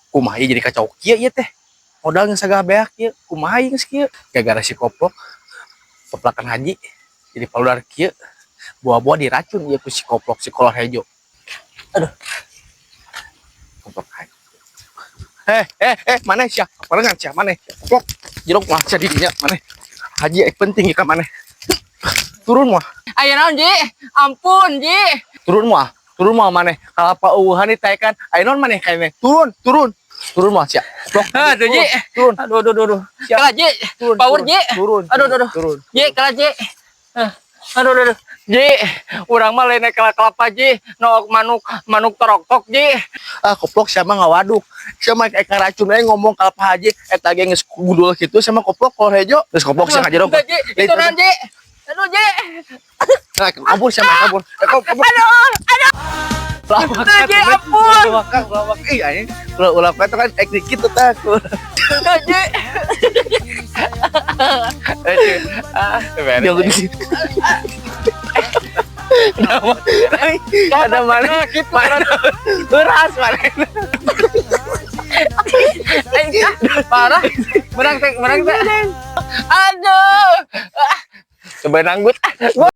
Kumaha jadi kacau kieu ieu teh. Modal geus sagah beak kieu. Kumaha geus kieu? Gara-gara si koplok peplakan haji jadi paludar kieu. Buah-buah diracun ieu ku si koplok si kolor hejo. Aduh. Koplok haji. Mana sia? Parengan sia mana? Koplok jeruk mah sia di dinya mana? Haji penting ka mana? Turun mah. Aya naon, Ji? Ampun, Ji. Turun mah mana? Kalapa eueuhan ditaekan. Aya naon maneh kae? Turun mah sia. Aduh, Ji. Turun. Aduh. Kalah, Ji. Power, Ji. Aduh. Ji, kalah, Ji. Aduh. Ji, urang mah lain kelapa, Ji. No manuk torok-tok, Ji. Koplok sama ngawaduk. Sama kayak racun aja ngomong kalapa haji. Eta ge geus gudul kitu sama koplok kolor hejo. Terus koplok sih ngajerok. Ji, itu nan, Ji. Aduh, Ji. Nah, kabur sama kabur. Kabur. Aduh. Ji, ampun. Lawak. Ih, anjing. Ulah itu kan teknik kitu tah. Ji. Jangan di sini. Ada mana? Beras mana? Parah. Menang teh. Aduh. Coba nanggut.